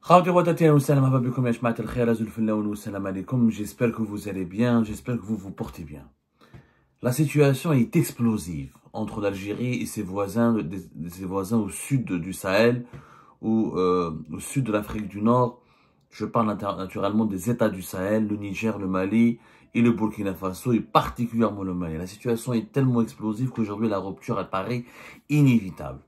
J'espère que vous allez bien, j'espère que vous vous portez bien. La situation est explosive entre l'Algérie et ses voisins au sud du Sahel ou au sud de l'Afrique du Nord. Je parle naturellement des États du Sahel, le Niger, le Mali et le Burkina Faso, et particulièrement le Mali. La situation est tellement explosive qu'aujourd'hui la rupture apparaît inévitable.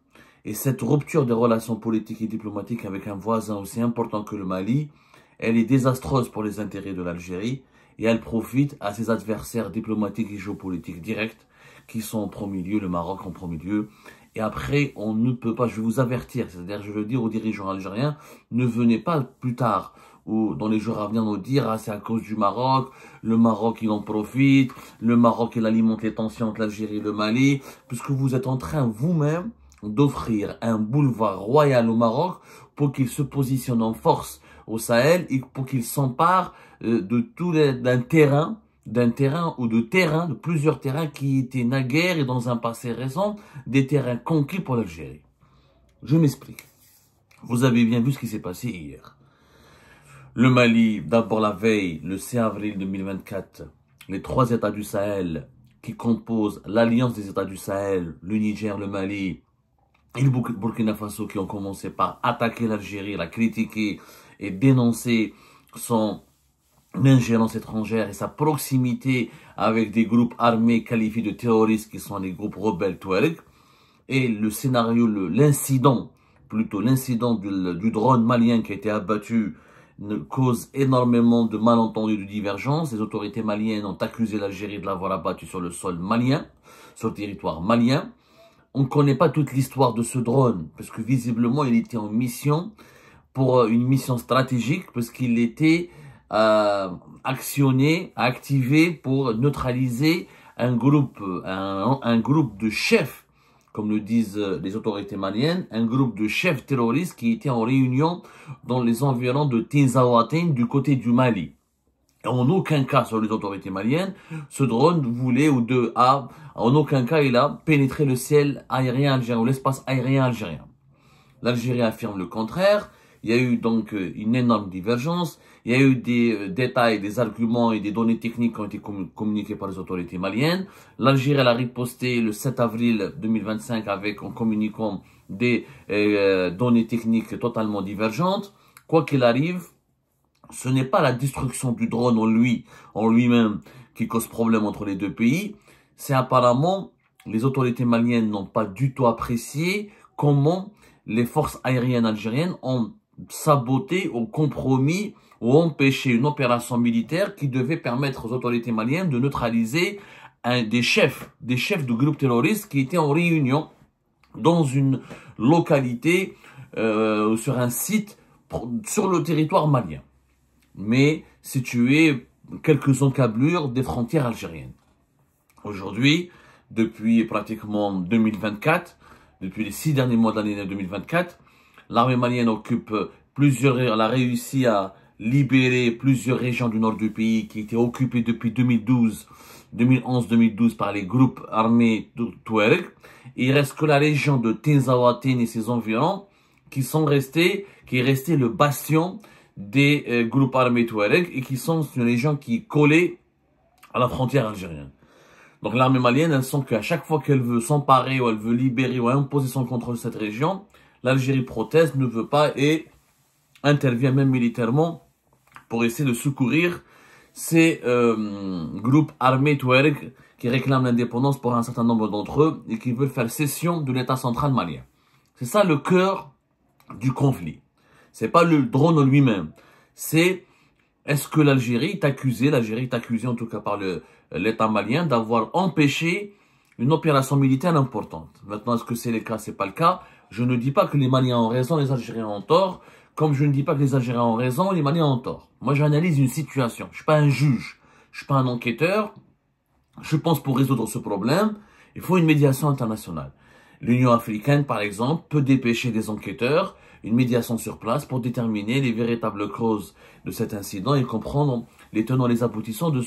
Et cette rupture des relations politiques et diplomatiques avec un voisin aussi important que le Mali, elle est désastreuse pour les intérêts de l'Algérie et elle profite à ses adversaires diplomatiques et géopolitiques directs qui sont en premier lieu, le Maroc en premier lieu. Et après, on ne peut pas, je vais vous avertir, c'est-à-dire je veux dire aux dirigeants algériens, ne venez pas plus tard ou dans les jours à venir nous dire ah c'est à cause du Maroc, le Maroc il en profite, le Maroc il alimente les tensions entre l'Algérie et le Mali, puisque vous êtes en train vous-même d'offrir un boulevard royal au Maroc pour qu'il se positionne en force au Sahel et pour qu'il s'empare d'un terrain ou de plusieurs terrains qui étaient naguère et dans un passé récent des terrains conquis pour l'Algérie. Je m'explique. Vous avez bien vu ce qui s'est passé hier. Le Mali, d'abord la veille, le 6 avril 2024, les trois États du Sahel qui composent l'Alliance des États du Sahel, le Niger, le Mali et le Burkina Faso, qui ont commencé par attaquer l'Algérie, la critiquer et dénoncer son ingérence étrangère et sa proximité avec des groupes armés qualifiés de terroristes qui sont les groupes rebelles Touareg. Et le scénario, l'incident du drone malien qui a été abattu cause énormément de malentendus, de divergences. Les autorités maliennes ont accusé l'Algérie de l'avoir abattu sur le sol malien, sur le territoire malien. On ne connaît pas toute l'histoire de ce drone, parce que visiblement, il était en mission, pour une mission stratégique, parce qu'il était activé pour neutraliser un groupe de chefs, comme le disent les autorités maliennes, un groupe de chefs terroristes qui étaient en réunion dans les environs de Tinzaouaten, du côté du Mali. En aucun cas, sur les autorités maliennes, ce drone voulait en aucun cas, il a pénétré le ciel aérien algérien ou l'espace aérien algérien. L'Algérie affirme le contraire. Il y a eu donc une énorme divergence. Il y a eu des détails, des arguments et des données techniques qui ont été communiquées par les autorités maliennes. L'Algérie a riposté le 7 avril 2025 en communiquant des données techniques totalement divergentes. Quoi qu'il arrive, ce n'est pas la destruction du drone en lui-même qui cause problème entre les deux pays. C'est apparemment, les autorités maliennes n'ont pas du tout apprécié comment les forces aériennes algériennes ont saboté, ont compromis ou empêché une opération militaire qui devait permettre aux autorités maliennes de neutraliser des chefs de groupes terroristes qui étaient en réunion dans une localité, sur un site sur le territoire malien, mais situé quelques encablures des frontières algériennes. Aujourd'hui, depuis pratiquement 2024, depuis les 6 derniers mois de l'année 2024, l'armée malienne elle a réussi à libérer plusieurs régions du nord du pays qui étaient occupées depuis 2011-2012 par les groupes armés Touareg. Il reste que la région de Tinzaouaten et ses environs qui est resté le bastion des groupes armés Touareg et qui sont une région qui est collée à la frontière algérienne. Donc l'armée malienne, elle sent qu'à chaque fois qu'elle veut s'emparer ou elle veut libérer ou imposer son contrôle sur cette région, l'Algérie proteste, ne veut pas et intervient même militairement pour essayer de secourir ces groupes armés Touareg qui réclament l'indépendance pour un certain nombre d'entre eux et qui veulent faire cession de l'État central malien. C'est ça le cœur du conflit. C'est pas le drone en lui-même. C'est est-ce que l'Algérie est accusée en tout cas par l'État malien d'avoir empêché une opération militaire importante. Maintenant, est-ce que c'est le cas? C'est pas le cas. Je ne dis pas que les Maliens ont raison, les Algériens ont tort, comme je ne dis pas que les Algériens ont raison, les Maliens ont tort. Moi, j'analyse une situation. Je suis pas un juge, je suis pas un enquêteur. Je pense pour résoudre ce problème, il faut une médiation internationale. L'Union africaine, par exemple, peut dépêcher des enquêteurs, une médiation sur place pour déterminer les véritables causes de cet incident et comprendre les tenants et les aboutissants de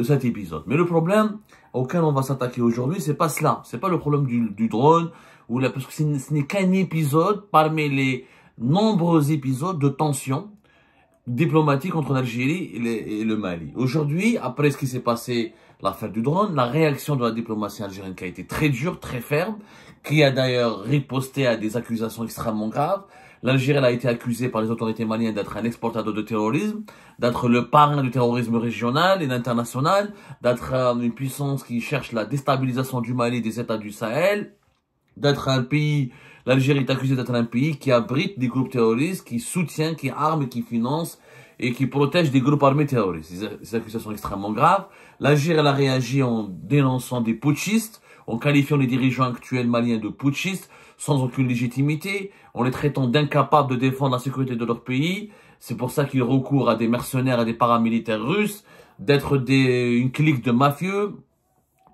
cet épisode. Mais le problème auquel on va s'attaquer aujourd'hui, c'est pas cela. C'est pas le problème du drone, parce que ce n'est qu'un épisode parmi les nombreux épisodes de tension diplomatique entre l'Algérie et le Mali. Aujourd'hui, après ce qui s'est passé, l'affaire du drone, la réaction de la diplomatie algérienne qui a été très dure, très ferme, qui a d'ailleurs riposté à des accusations extrêmement graves. L'Algérie a été accusée par les autorités maliennes d'être un exportateur de terrorisme, d'être le parrain du terrorisme régional et international, d'être une puissance qui cherche la déstabilisation du Mali et des États du Sahel, d'être un pays, l'Algérie est accusée d'être un pays qui abrite des groupes terroristes, qui soutient, qui arme et qui finance et qui protège des groupes armés terroristes. Ces accusations sont extrêmement graves. L'Algérie a réagi en dénonçant des putschistes, en qualifiant les dirigeants actuels maliens de putschistes, sans aucune légitimité, en les traitant d'incapables de défendre la sécurité de leur pays. C'est pour ça qu'ils recourent à des mercenaires et des paramilitaires russes, d'être une clique de mafieux,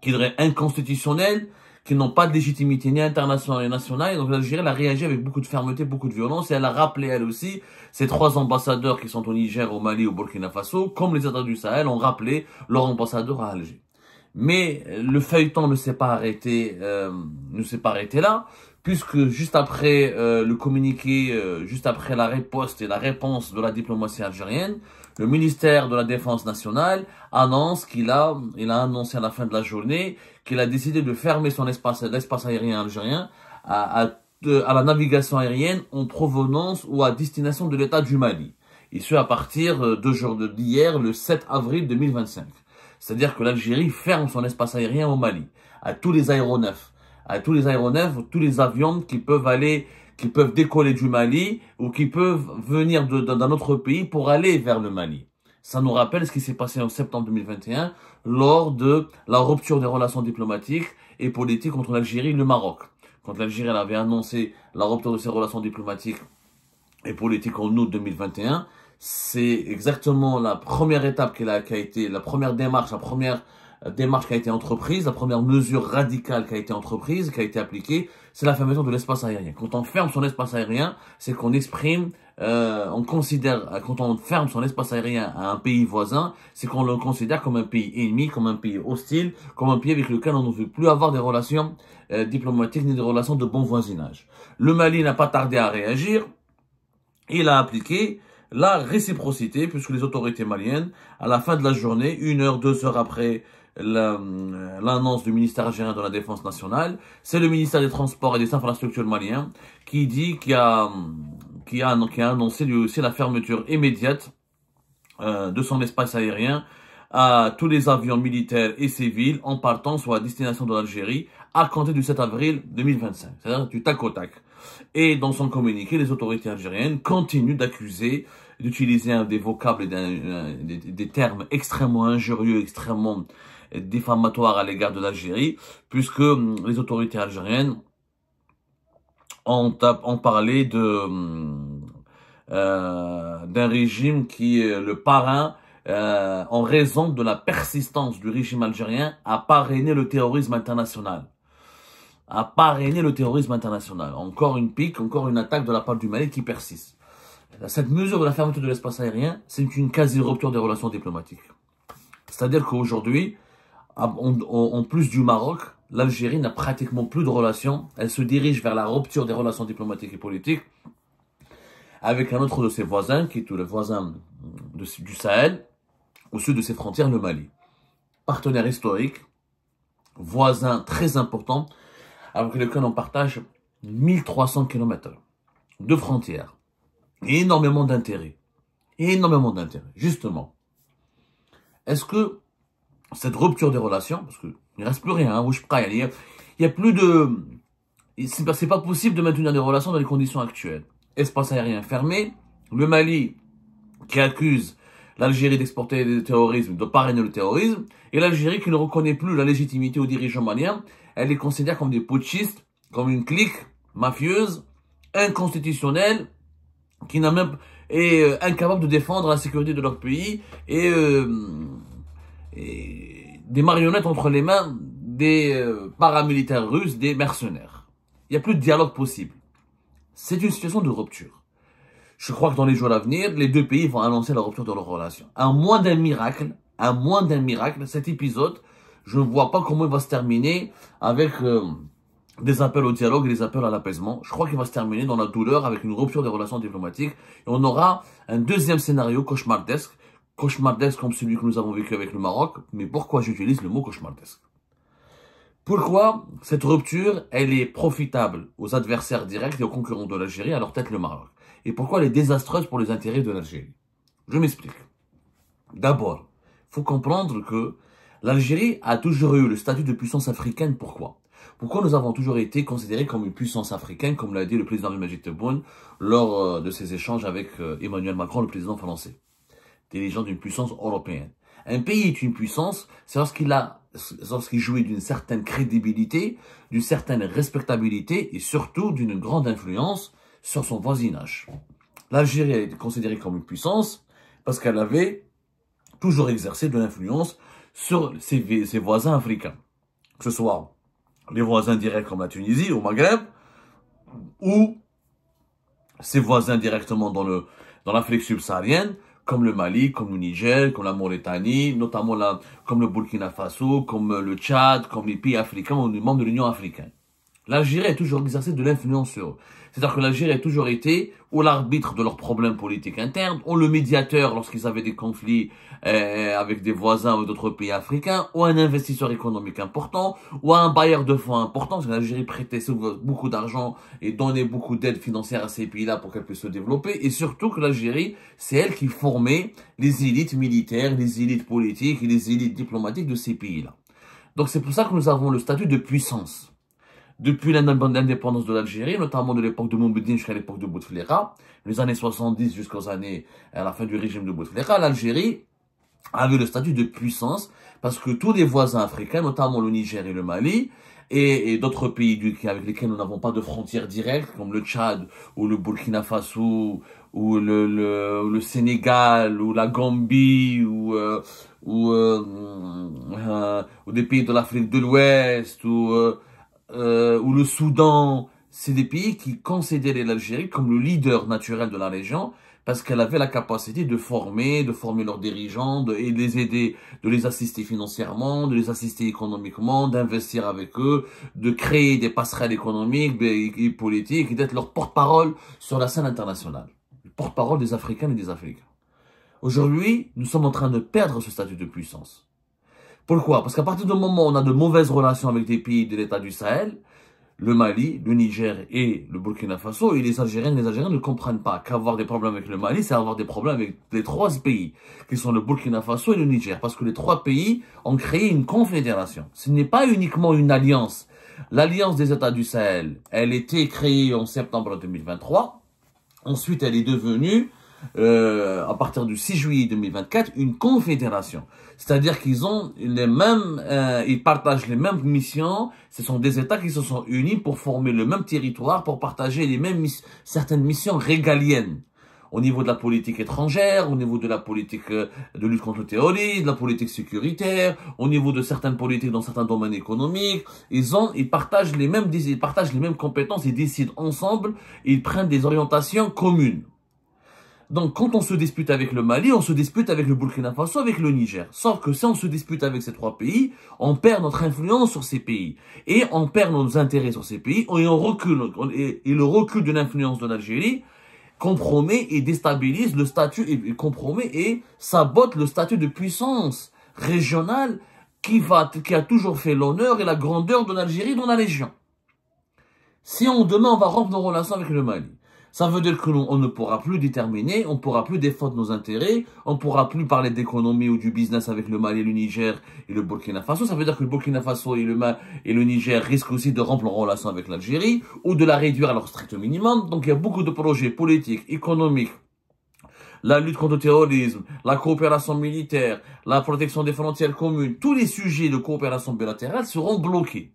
qui seraient inconstitutionnels, qui n'ont pas de légitimité ni internationale ni nationale. Et donc l'Algérie a réagi avec beaucoup de fermeté, beaucoup de violence, et elle a rappelé elle aussi ces 3 ambassadeurs qui sont au Niger, au Mali, au Burkina Faso, comme les États du Sahel ont rappelé leur ambassadeur à Alger. Mais le feuilleton ne s'est pas arrêté, là, puisque juste après le communiqué, juste après la riposte et la réponse de la diplomatie algérienne, le ministère de la Défense nationale annonce il a annoncé à la fin de la journée qu'il a décidé de fermer l'espace aérien algérien à la navigation aérienne en provenance ou à destination de l'État du Mali. Et ce, à partir d'hier, le 7 avril 2025. C'est-à-dire que l'Algérie ferme son espace aérien au Mali, à tous les aéronefs, tous les avions qui peuvent décoller du Mali ou qui peuvent venir d'un autre pays pour aller vers le Mali. Ça nous rappelle ce qui s'est passé en septembre 2021 lors de la rupture des relations diplomatiques et politiques entre l'Algérie et le Maroc. Quand l'Algérie avait annoncé la rupture de ses relations diplomatiques et politiques en août 2021, c'est exactement la première étape la première démarche qui a été entreprise, la première mesure radicale qui a été entreprise, qui a été appliquée, c'est la fermeture de l'espace aérien. Quand on ferme son espace aérien, c'est qu'on exprime, quand on ferme son espace aérien à un pays voisin, c'est qu'on le considère comme un pays ennemi, comme un pays hostile, comme un pays avec lequel on ne veut plus avoir des relations diplomatiques ni des relations de bon voisinage. Le Mali n'a pas tardé à réagir. Il a appliqué la réciprocité, puisque les autorités maliennes, à la fin de la journée, 1 heure, 2 heures après l'annonce du ministère algérien de la Défense nationale, c'est le ministère des Transports et des Infrastructures malien qui a annoncé lui aussi la fermeture immédiate de son espace aérien à tous les avions militaires et civils en partance ou à destination de l'Algérie à compter du 7 avril 2025, c'est-à-dire du tac au tac. Et dans son communiqué, les autorités algériennes continuent d'accuser, d'utiliser des vocables et des termes extrêmement injurieux, extrêmement diffamatoires à l'égard de l'Algérie, puisque les autorités algériennes ont parlé d'un régime qui est le parrain, en raison de la persistance du régime algérien à parrainer le terrorisme international. Encore une pique, encore une attaque de la part du Mali qui persiste. Cette mesure de la fermeture de l'espace aérien, c'est une quasi-rupture des relations diplomatiques. C'est-à-dire qu'aujourd'hui, en plus du Maroc, l'Algérie n'a pratiquement plus de relations. Elle se dirige vers la rupture des relations diplomatiques et politiques avec un autre de ses voisins, qui est le voisin du Sahel, au sud de ses frontières, le Mali. Partenaire historique, voisin très important, avec lequel on partage 1300 km de frontières. Et énormément d'intérêts. Justement, est-ce que cette rupture des relations, parce qu'il ne reste plus rien, il y a plus de... C'est pas possible de maintenir des relations dans les conditions actuelles. Espace aérien fermé, le Mali qui accuse l'Algérie d'exporter le terrorisme, de parrainer le terrorisme, et l'Algérie qui ne reconnaît plus la légitimité aux dirigeants maliens, elle les considère comme des putschistes, comme une clique mafieuse, inconstitutionnelle, qui n'a même est incapable de défendre la sécurité de leur pays et des marionnettes entre les mains des paramilitaires russes, des mercenaires. Il n'y a plus de dialogue possible. C'est une situation de rupture. Je crois que dans les jours à venir, les deux pays vont annoncer la rupture de leurs relations. À moins d'un miracle, cet épisode, je ne vois pas comment il va se terminer avec des appels au dialogue et des appels à l'apaisement. Je crois qu'il va se terminer dans la douleur avec une rupture des relations diplomatiques. Et on aura un deuxième scénario cauchemardesque comme celui que nous avons vécu avec le Maroc. Mais pourquoi j'utilise le mot cauchemardesque? Pourquoi cette rupture, elle est profitable aux adversaires directs et aux concurrents de l'Algérie, à leur tête le Maroc? Et pourquoi elle est désastreuse pour les intérêts de l'Algérie? Je m'explique. D'abord, il faut comprendre que l'Algérie a toujours eu le statut de puissance africaine. Pourquoi? Pourquoi nous avons toujours été considérés comme une puissance africaine, comme l'a dit le président Abdelmadjid Tebboune lors de ses échanges avec Emmanuel Macron, le président français, dirigeant d'une puissance européenne. Un pays est une puissance, c'est lorsqu'il jouit d'une certaine crédibilité, d'une certaine respectabilité et surtout d'une grande influence sur son voisinage. L'Algérie a été considérée comme une puissance parce qu'elle avait toujours exercé de l'influence sur ses voisins africains, que ce soit les voisins directs comme la Tunisie au Maghreb ou ses voisins directement dans l'Afrique subsaharienne, comme le Mali, comme le Niger, comme la Mauritanie, notamment comme le Burkina Faso, comme le Tchad, comme les pays africains ou les membres de l'Union africaine. L'Algérie a toujours exercé de l'influence sur eux. C'est-à-dire que l'Algérie a toujours été ou l'arbitre de leurs problèmes politiques internes, ou le médiateur lorsqu'ils avaient des conflits avec des voisins ou d'autres pays africains, ou un investisseur économique important, ou un bailleur de fonds important, parce que l'Algérie prêtait beaucoup d'argent et donnait beaucoup d'aide financière à ces pays-là pour qu'elles puissent se développer, et surtout que l'Algérie, c'est elle qui formait les élites militaires, les élites politiques et les élites diplomatiques de ces pays-là. Donc c'est pour ça que nous avons le statut de puissance. Depuis l'indépendance de l'Algérie, notamment de l'époque de Moumbedine jusqu'à l'époque de Bouteflika, les années 70 jusqu'aux années, à la fin du régime de Bouteflika, l'Algérie avait le statut de puissance parce que tous les voisins africains, notamment le Niger et le Mali, et d'autres pays avec lesquels nous n'avons pas de frontières directes, comme le Tchad, ou le Burkina Faso, ou le Sénégal, ou la Gambie, ou des pays de l'Afrique de l'Ouest, ou le Soudan, c'est des pays qui considéraient l'Algérie comme le leader naturel de la région parce qu'elle avait la capacité de former leurs dirigeants, et de les aider, de les assister financièrement, de les assister économiquement, d'investir avec eux, de créer des passerelles économiques et politiques et d'être leur porte-parole sur la scène internationale. Le porte-parole des Africains et des Africains. Aujourd'hui, nous sommes en train de perdre ce statut de puissance. Pourquoi? Parce qu'à partir du moment où on a de mauvaises relations avec des pays de l'État du Sahel, le Mali, le Niger et le Burkina Faso, et les Algériens ne comprennent pas qu'avoir des problèmes avec le Mali, c'est avoir des problèmes avec les trois pays, qui sont le Burkina Faso et le Niger, parce que les trois pays ont créé une confédération. Ce n'est pas uniquement une alliance. L'alliance des États du Sahel, elle était créée en septembre 2023. Ensuite, elle est devenue, à partir du 6 juillet 2024, une confédération. C'est-à-dire qu'ils ont ils partagent les mêmes missions. Ce sont des États qui se sont unis pour former le même territoire, pour partager certaines missions régaliennes. Au niveau de la politique étrangère, au niveau de la politique de lutte contre le terrorisme, de la politique sécuritaire, au niveau de certaines politiques dans certains domaines économiques, ils partagent les mêmes compétences, ils décident ensemble, et ils prennent des orientations communes. Donc, quand on se dispute avec le Mali, on se dispute avec le Burkina Faso, avec le Niger. Sauf que si on se dispute avec ces trois pays, on perd notre influence sur ces pays. Et on perd nos intérêts sur ces pays, et on recule. Et le recul de l'influence de l'Algérie compromet et déstabilise le statut, et compromet et sabote le statut de puissance régionale qui a toujours fait l'honneur et la grandeur de l'Algérie dans la région. Si demain on va rompre nos relations avec le Mali, ça veut dire que on ne pourra plus déterminer, on ne pourra plus défendre nos intérêts, on ne pourra plus parler d'économie ou du business avec le Mali, le Niger et le Burkina Faso. Ça veut dire que le Burkina Faso et le Niger risquent aussi de rompre leurs relations avec l'Algérie ou de la réduire à leur strict minimum. Donc il y a beaucoup de projets politiques, économiques, la lutte contre le terrorisme, la coopération militaire, la protection des frontières communes, tous les sujets de coopération bilatérale seront bloqués.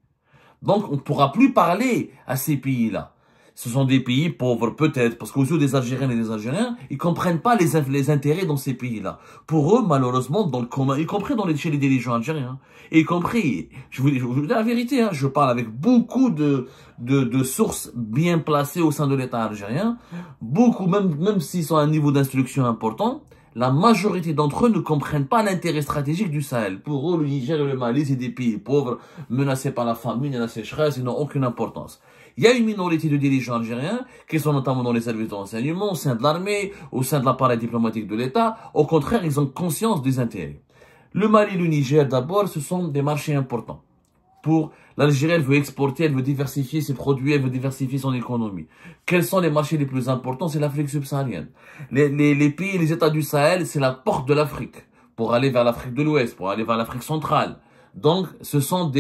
Donc on ne pourra plus parler à ces pays-là. Ce sont des pays pauvres, peut-être, parce qu'aux yeux des Algériennes et des Algériens, ils comprennent pas les intérêts dans ces pays-là. Pour eux, malheureusement, dans le commun, y compris chez les dirigeants algériens, y compris, je vous dis la vérité, je parle avec beaucoup de sources bien placées au sein de l'État algérien, beaucoup, même s'ils sont à un niveau d'instruction important, la majorité d'entre eux ne comprennent pas l'intérêt stratégique du Sahel. Pour eux, le Niger et le Mali, c'est des pays pauvres, menacés par la famine et la sécheresse, ils n'ont aucune importance. Il y a une minorité de dirigeants algériens, qui sont notamment dans les services de renseignement, au sein de l'armée, au sein de l'appareil diplomatique de l'État. Au contraire, ils ont conscience des intérêts. Le Mali et le Niger, d'abord, ce sont des marchés importants. Pour l'Algérie, elle veut exporter, elle veut diversifier ses produits, elle veut diversifier son économie. Quels sont les marchés les plus importants? C'est l'Afrique subsaharienne. Les pays, les États du Sahel, c'est la porte de l'Afrique pour aller vers l'Afrique de l'Ouest, pour aller vers l'Afrique centrale. Donc, ce sont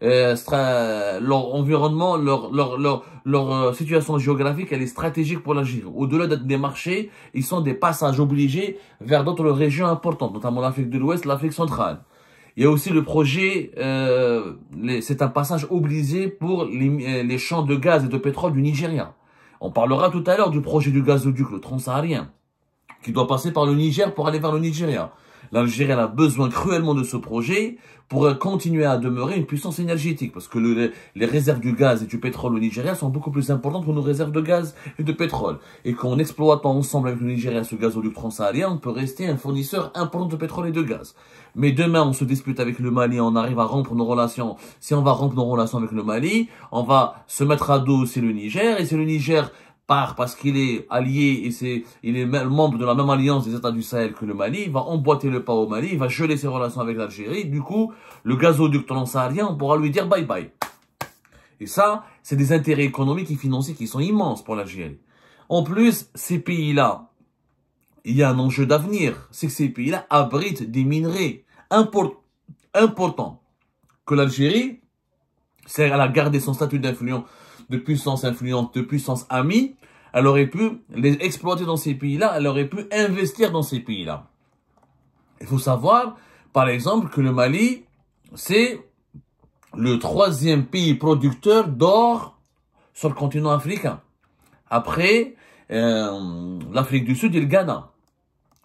leur environnement, leur situation géographique, elle est stratégique pour l'Algérie. Au-delà d'être des marchés, ils sont des passages obligés vers d'autres régions importantes, notamment l'Afrique de l'Ouest, l'Afrique centrale. Il y a aussi le projet, c'est un passage obligé pour les champs de gaz et de pétrole du Nigeria. On parlera tout à l'heure du projet du gazoduc, le transsaharien, qui doit passer par le Niger pour aller vers le Nigeria. L'Algérie a besoin cruellement de ce projet pour continuer à demeurer une puissance énergétique, parce que les réserves du gaz et du pétrole au Nigeria sont beaucoup plus importantes que nos réserves de gaz et de pétrole. Et qu'en exploitant ensemble avec le Nigeria ce gazoduc transsaharien, on peut rester un fournisseur important de pétrole et de gaz. Mais demain, on se dispute avec le Mali, on arrive à rompre nos relations. Si on va rompre nos relations avec le Mali, on va se mettre à dos, c'est le Niger, et c'est le Niger parce qu'il est allié et il est membre de la même alliance des États du Sahel que le Mali, il va emboîter le pas au Mali, il va geler ses relations avec l'Algérie. Du coup, le gazoduc transsaharien, on pourra lui dire bye bye. Et ça, c'est des intérêts économiques et financiers qui sont immenses pour l'Algérie. En plus, ces pays-là, il y a un enjeu d'avenir, c'est que ces pays-là abritent des minerais importants que l'Algérie, c'est elle a gardé son statut d'influence, de puissance influente, de puissance amie, elle aurait pu les exploiter dans ces pays-là, elle aurait pu investir dans ces pays-là. Il faut savoir, par exemple, que le Mali, c'est le 3e pays producteur d'or sur le continent africain. Après, l'Afrique du Sud et le Ghana.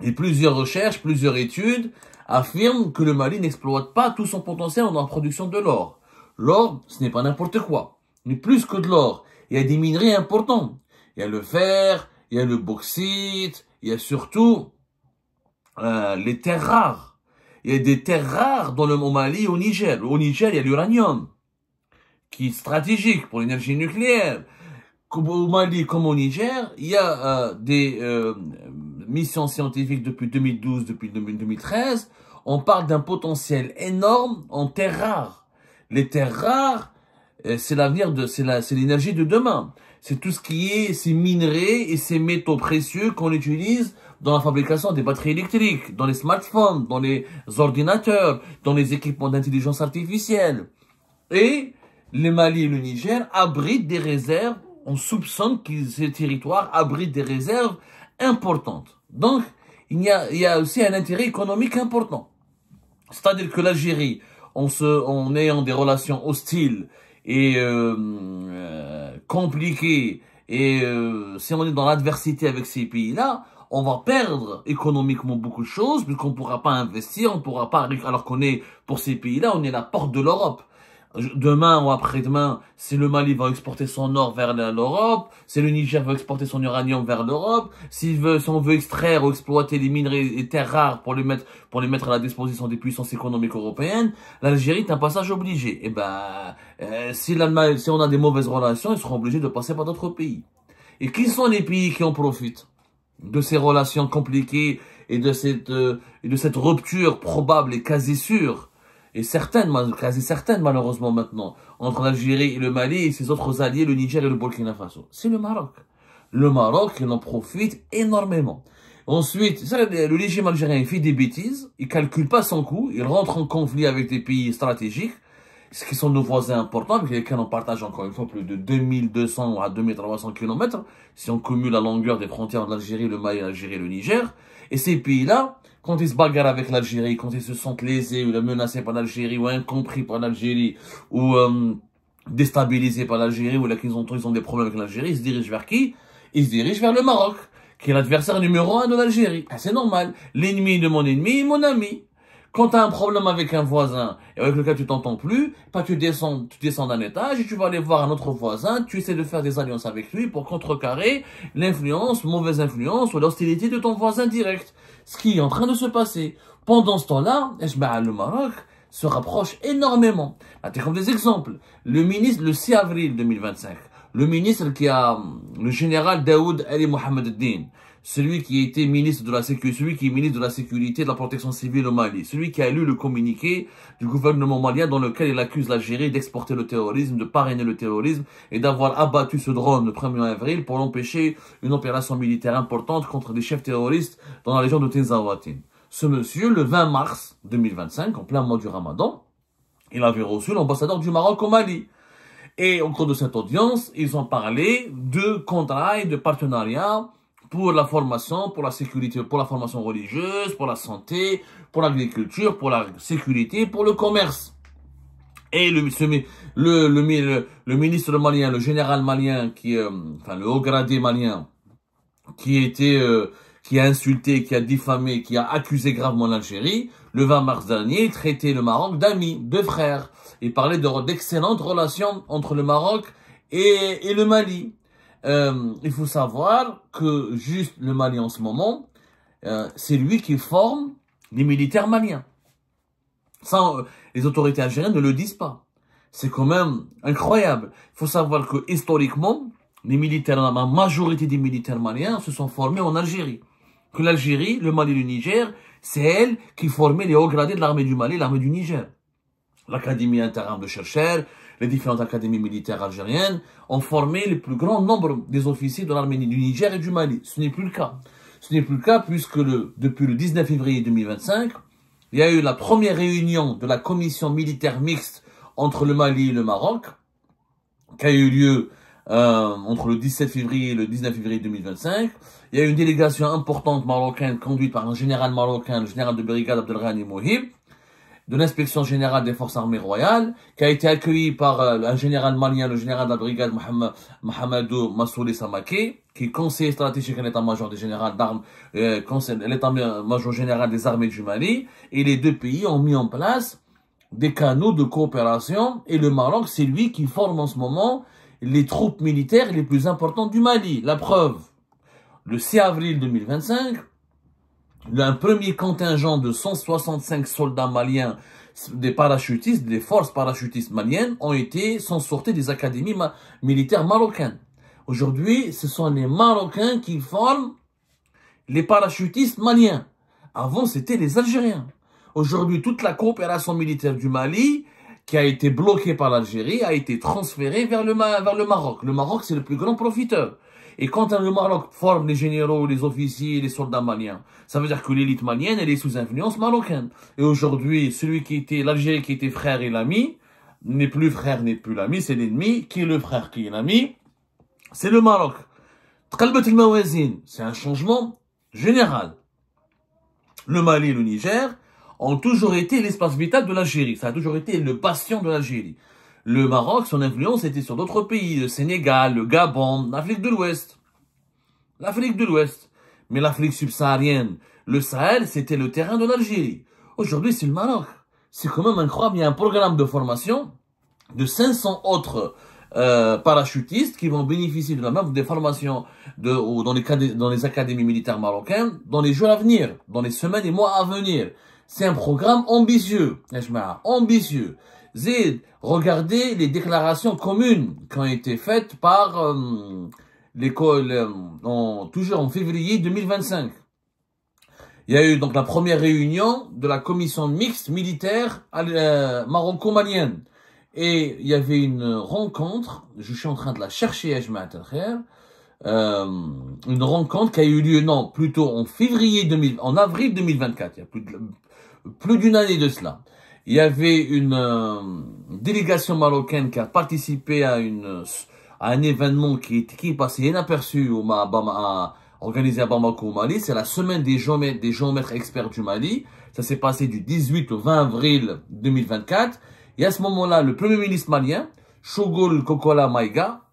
Et plusieurs recherches, plusieurs études affirment que le Mali n'exploite pas tout son potentiel dans la production de l'or. L'or, ce n'est pas n'importe quoi. Mais plus que de l'or, il y a des minerais importants. Il y a le fer, il y a le bauxite, il y a surtout les terres rares. Il y a des terres rares dans au Mali et au Niger. Au Niger, il y a l'uranium, qui est stratégique pour l'énergie nucléaire. Au Mali comme au Niger, il y a des missions scientifiques depuis 2012, depuis 2013. On parle d'un potentiel énorme en terres rares. Les terres rares, c'est l'avenir c'est l'énergie de demain. C'est tout ce qui est ces minerais et ces métaux précieux qu'on utilise dans la fabrication des batteries électriques, dans les smartphones, dans les ordinateurs, dans les équipements d'intelligence artificielle. Et le Mali et le Niger abritent des réserves. On soupçonne que ces territoires abritent des réserves importantes. Donc, il y a aussi un intérêt économique important. C'est-à-dire que l'Algérie, en ayant des relations hostiles et compliquées, et si on est dans l'adversité avec ces pays-là, on va perdre économiquement beaucoup de choses, puisqu'on ne pourra pas investir, on ne pourra pas, alors qu'on est, pour ces pays-là, on est la porte de l'Europe. Demain ou après-demain, si le Mali va exporter son or vers l'Europe, si le Niger veut exporter son uranium vers l'Europe, si on veut extraire ou exploiter les minerais et terres rares pour les mettre à la disposition des puissances économiques européennes, l'Algérie est un passage obligé. Et si on a des mauvaises relations, ils seront obligés de passer par d'autres pays. Et qui sont les pays qui en profitent de ces relations compliquées et de cette rupture probable et quasi sûre? Et quasi certaines malheureusement maintenant, entre l'Algérie et le Mali et ses autres alliés, le Niger et le Burkina Faso. C'est le Maroc. Le Maroc, il en profite énormément. Ensuite, le régime algérien, il fait des bêtises, il calcule pas son coût, il rentre en conflit avec des pays stratégiques, ce qui sont nos voisins importants, avec lesquels on partage encore une fois plus de 2200 à 2300 km, si on cumule la longueur des frontières de l'Algérie, le Mali, l'Algérie et le Niger. Et ces pays-là, quand ils se bagarrent avec l'Algérie, quand ils se sentent lésés ou menacés par l'Algérie, ou incompris par l'Algérie, ou déstabilisés par l'Algérie, ou là qu'ils ont des problèmes avec l'Algérie, ils se dirigent vers qui? Ils se dirigent vers le Maroc, qui est l'adversaire numéro 1 de l'Algérie. C'est normal. L'ennemi de mon ennemi est mon ami. Quand tu as un problème avec un voisin et avec lequel tu t'entends plus, tu descends d'un étage et tu vas aller voir un autre voisin, tu essaies de faire des alliances avec lui pour contrecarrer l'influence, mauvaise influence ou l'hostilité de ton voisin direct. ce qui est en train de se passer. Pendant ce temps-là, le Maroc se rapproche énormément. Comme des exemples. Le 6 avril 2025, le ministre le général Daoud Ali Mohamed Eddine, celui qui était ministre de la sécurité, celui qui est ministre de la sécurité et de la protection civile au Mali, celui qui a lu le communiqué du gouvernement malien dans lequel il accuse l'Algérie d'exporter le terrorisme, de parrainer le terrorisme et d'avoir abattu ce drone le 1er avril pour empêcher une opération militaire importante contre des chefs terroristes dans la région de Tinzaouatin. Ce monsieur, le 20 mars 2025, en plein mois du Ramadan, il avait reçu l'ambassadeur du Maroc au Mali. Et au cours de cette audience, ils ont parlé de contrats et de partenariats pour la formation, pour la sécurité, pour la formation religieuse, pour la santé, pour l'agriculture, pour la sécurité, pour le commerce. Et le ministre malien, le général malien, le haut gradé malien, qui a insulté, qui a diffamé, qui a accusé gravement l'Algérie, le 20 mars dernier, traitait le Maroc d'amis, de frères. Il parlait d'excellentes relations entre le Maroc et le Mali. Il faut savoir que juste le Mali en ce moment, c'est lui qui forme les militaires maliens. Ça, les autorités algériennes ne le disent pas. C'est quand même incroyable. Il faut savoir que historiquement, la majorité des militaires maliens se sont formés en Algérie. Que l'Algérie, le Mali et le Niger, c'est elle qui formait les hauts gradés de l'armée du Mali et l'armée du Niger. L'Académie interarmes de Chercheurs, les différentes académies militaires algériennes ont formé le plus grand nombre des officiers de l'armée du Niger et du Mali. Ce n'est plus le cas. Ce n'est plus le cas puisque depuis le 19 février 2025, il y a eu la première réunion de la commission militaire mixte entre le Mali et le Maroc, qui a eu lieu entre le 17 février et le 19 février 2025. Il y a eu une délégation importante marocaine conduite par un général marocain, le général de brigade Abdelghani Mohib, de l'inspection générale des forces armées royales, qui a été accueilli par un général malien, le général de la brigade Mohamedou Massouli Samake, qui est conseiller stratégique à l'état-major des généraux d'armes, l'état-major général des armées du Mali, et les deux pays ont mis en place des canaux de coopération, et le Maroc, c'est lui qui forme en ce moment les troupes militaires les plus importantes du Mali. La preuve, le 6 avril 2025, un premier contingent de 165 soldats maliens, des parachutistes, des forces parachutistes maliennes, sont sortis des académies militaires marocaines. Aujourd'hui, ce sont les Marocains qui forment les parachutistes maliens. Avant, c'était les Algériens. Aujourd'hui, toute la coopération militaire du Mali, qui a été bloquée par l'Algérie, a été transférée vers le Maroc. Le Maroc, c'est le plus grand profiteur. Et quand le Maroc forme les généraux, les officiers, les soldats maliens, ça veut dire que l'élite malienne, elle est sous influence marocaine. Et aujourd'hui, l'Algérie qui était frère et l'ami, n'est plus frère, n'est plus l'ami, c'est l'ennemi. Qui est le frère, qui est l'ami? C'est le Maroc. C'est un changement général. Le Mali et le Niger ont toujours été l'espace vital de l'Algérie. Ça a toujours été le bastion de l'Algérie. Le Maroc, son influence était sur d'autres pays, le Sénégal, le Gabon, l'Afrique de l'Ouest. L'Afrique de l'Ouest. Mais l'Afrique subsaharienne, le Sahel, c'était le terrain de l'Algérie. Aujourd'hui, c'est le Maroc. C'est quand même incroyable. Il y a un programme de formation de 500 autres parachutistes qui vont bénéficier de la même des formations dans les académies militaires marocaines dans les jours à venir, dans les semaines et mois à venir. C'est un programme ambitieux. Ambitieux. Zid, regardez les déclarations communes qui ont été faites par toujours en février 2025. Il y a eu donc la première réunion de la commission mixte militaire maroco-malienne. Et il y avait une rencontre, je suis en train de la chercher, une rencontre qui a eu lieu, plutôt en avril 2024, il y a plus d'une année de cela. Il y avait une délégation marocaine qui a participé à un événement qui est passé inaperçu organisé à Bamako au Mali. C'est la semaine des géomètres experts du Mali. Ça s'est passé du 18 au 20 avril 2024. Et à ce moment-là, le premier ministre malien, Choguel Kokola Maïga,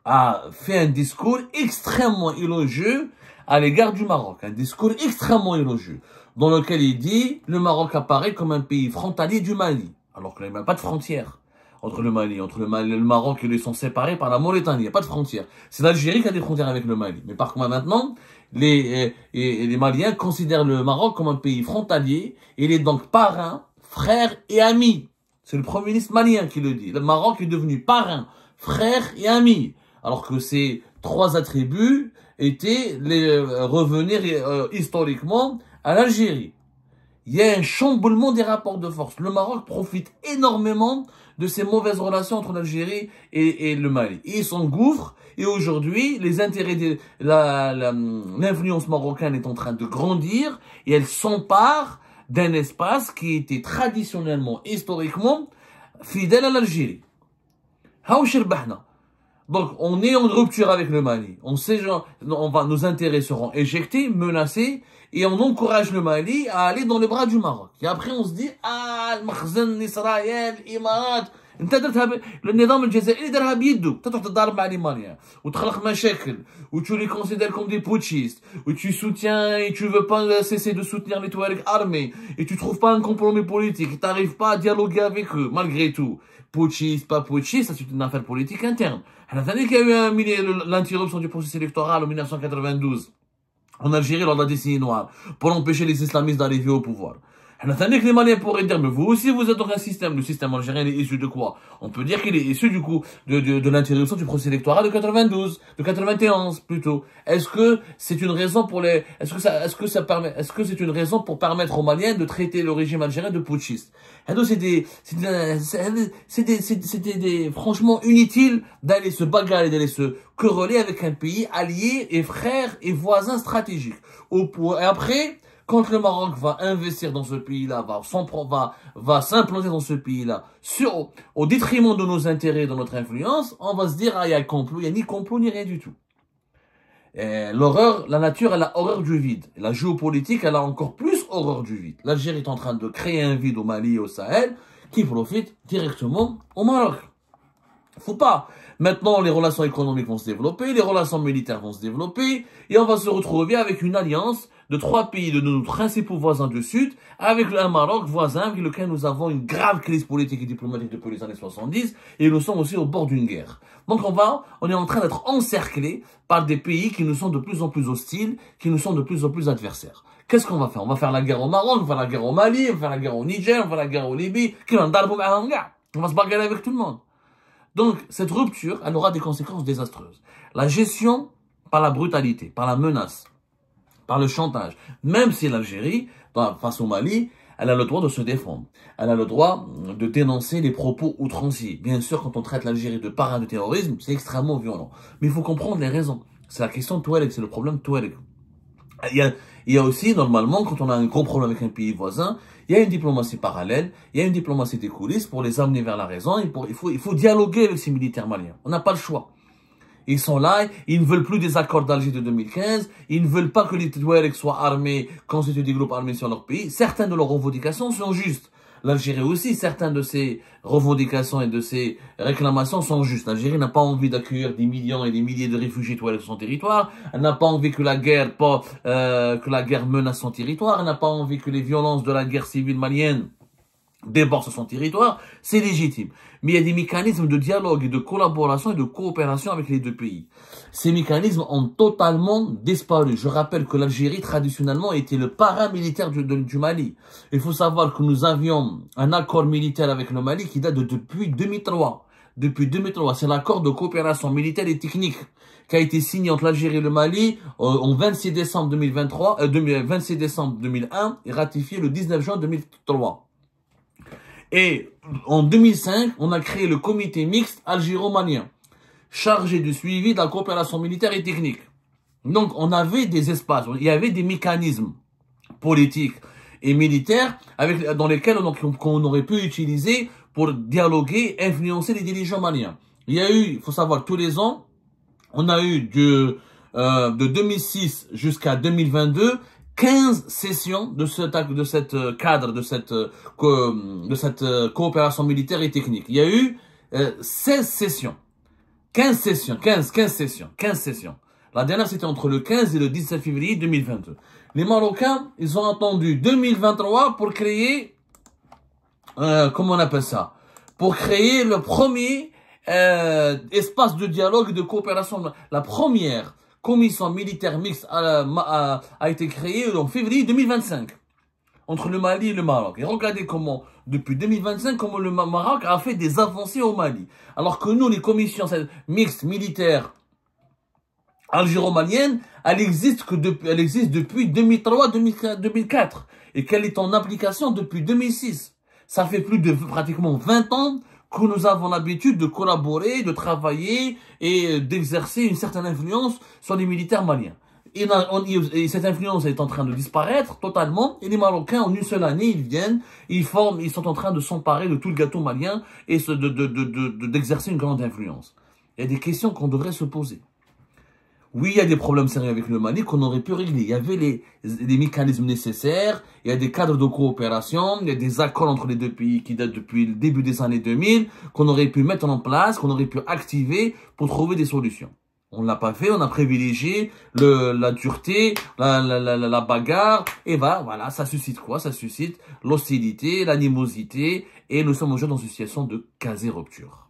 a fait un discours extrêmement élogieux à l'égard du Maroc. Un discours extrêmement élogieux, dans lequel il dit le Maroc apparaît comme un pays frontalier du Mali, alors qu'il n'y a même pas de frontière entre le Mali, le Maroc, ils sont séparés par la Mauritanie, il n'y a pas de frontière. C'est l'Algérie qui a des frontières avec le Mali. Mais par contre, maintenant, les Maliens considèrent le Maroc comme un pays frontalier. Il est donc parrain, frère et ami. C'est le Premier ministre malien qui le dit. Le Maroc est devenu parrain, frère et ami. Alors que ces trois attributs étaient revenir historiquement à l'Algérie. Il y a un chamboulement des rapports de force. Le Maroc profite énormément de ces mauvaises relations entre l'Algérie et le Mali. Et il s'engouffre. Et aujourd'hui, les intérêts de l'influence marocaine est en train de grandir et elle s'empare d'un espace qui était traditionnellement, historiquement, fidèle à l'Algérie. Donc, on est en rupture avec le Mali. Nos intérêts seront éjectés, menacés, et on encourage le Mali à aller dans les bras du Maroc. Et après, on se dit, le Makhzen, Israël, Imarat, le Nidam al-Jazairi درها بيدو تروح تضارب مع les Maliens وتخلق مشاكل où tu les considères comme des putschistes où tu soutiens et tu veux pas cesser de soutenir les Touaregs armés et tu trouves pas un compromis politique, tu n'arrives pas à dialoguer avec eux malgré tout. Putschiste, pas putschiste, ça c'est une affaire politique interne. On a vu qu'il y a eu l'interruption du processus électoral en 1992 en Algérie lors de la décennie noire pour empêcher les islamistes d'arriver au pouvoir. On a que les Maliens pourraient dire, mais vous aussi vous êtes dans un système. Le système algérien est issu de quoi? On peut dire qu'il est issu du coup de l'interruption du processus électoral de 92, de 91 plutôt. Est-ce que c'est une raison pour est-ce que c'est une raison pour permettre aux Maliens de traiter le régime algérien de putschiste? C'était franchement inutile d'aller se bagarrer, d'aller se quereller avec un pays allié et frère et voisin stratégique. Et après, quand le Maroc va investir dans ce pays-là, va s'implanter dans ce pays-là, au détriment de nos intérêts, de notre influence, on va se dire, il y a complot, il n'y a ni complot, ni rien du tout. La nature, elle a horreur du vide. La géopolitique, elle a encore plus horreur du vide. L'Algérie est en train de créer un vide au Mali et au Sahel, qui profite directement au Maroc. Faut pas. Maintenant, les relations économiques vont se développer, les relations militaires vont se développer, et on va se retrouver avec une alliance de trois pays de nos principaux voisins du Sud, avec un Maroc voisin avec lequel nous avons une grave crise politique et diplomatique depuis les années 70, et nous sommes aussi au bord d'une guerre. Donc on est en train d'être encerclés par des pays qui nous sont de plus en plus hostiles, qui nous sont de plus en plus adversaires. Qu'est-ce qu'on va faire? On va faire la guerre au Maroc, on va faire la guerre au Mali, on va faire la guerre au Niger, on va faire la guerre au Libye, on va se bagarrer avec tout le monde. Donc, cette rupture, elle aura des conséquences désastreuses. La gestion par la brutalité, par la menace, par le chantage. Même si l'Algérie, face au Mali, elle a le droit de se défendre. Elle a le droit de dénoncer les propos outranciers. Bien sûr, quand on traite l'Algérie de parrain de terrorisme, c'est extrêmement violent. Mais il faut comprendre les raisons. C'est la question de Touareg, c'est le problème Touareg. Il y a aussi, normalement, quand on a un gros problème avec un pays voisin, il y a une diplomatie parallèle, il y a une diplomatie des coulisses pour les amener vers la raison. Il faut dialoguer avec ces militaires maliens. On n'a pas le choix. Ils sont là, ils ne veulent plus des accords d'Alger de 2015, ils ne veulent pas que les Touaregs soient armés, constituent des groupes armés sur leur pays. Certaines de leurs revendications sont justes. L'Algérie aussi, certaines de ses revendications et de ses réclamations sont justes. L'Algérie n'a pas envie d'accueillir des millions et des milliers de réfugiés Touaregs sur son territoire. Elle n'a pas envie que la guerre menace son territoire. Elle n'a pas envie que les violences de la guerre civile malienne déborde sur son territoire, c'est légitime. Mais il y a des mécanismes de dialogue et de collaboration et de coopération avec les deux pays. Ces mécanismes ont totalement disparu. Je rappelle que l'Algérie, traditionnellement, était le parrain militaire du Mali. Il faut savoir que nous avions un accord militaire avec le Mali qui date depuis 2003. Depuis 2003, c'est l'accord de coopération militaire et technique qui a été signé entre l'Algérie et le Mali en 26 décembre 26 décembre 2001 et ratifié le 19 juin 2003. Et en 2005, on a créé le comité mixte algéro-malien, chargé du suivi de la coopération militaire et technique. Donc, on avait des espaces, il y avait des mécanismes politiques et militaires dans lesquels on aurait pu utiliser pour dialoguer, influencer les dirigeants maliens. Il y a eu, il faut savoir, tous les ans, on a eu de 2006 jusqu'à 2022, 15 sessions de cette coopération militaire et technique. Il y a eu 16 sessions. 15 sessions. La dernière, c'était entre le 15 et le 17 février 2022. Les Marocains, ils ont attendu 2023 pour créer, comment on appelle ça? Pour créer le premier espace de dialogue et de coopération. La première commission militaire mixte a été créée en février 2025 entre le Mali et le Maroc. Et regardez comment, depuis 2025, comment le Maroc a fait des avancées au Mali. Alors que nous, les commissions mixtes militaires algéro-maliennes, elle existe depuis 2003-2004 et qu'elle est en application depuis 2006. Ça fait plus de pratiquement 20 ans que nous avons l'habitude de collaborer, de travailler et d'exercer une certaine influence sur les militaires maliens. Et cette influence est en train de disparaître totalement. Et les Marocains, en une seule année, ils viennent, ils sont en train de s'emparer de tout le gâteau malien et d'exercer une grande influence. Il y a des questions qu'on devrait se poser. Oui, il y a des problèmes sérieux avec le Mali qu'on aurait pu régler. Il y avait les mécanismes nécessaires, il y a des cadres de coopération, il y a des accords entre les deux pays qui datent depuis le début des années 2000, qu'on aurait pu mettre en place, qu'on aurait pu activer pour trouver des solutions. On ne l'a pas fait, on a privilégié la dureté, la bagarre, et voilà, ça suscite quoi? Ça suscite l'hostilité, l'animosité, et nous sommes aujourd'hui dans une situation de quasi-rupture.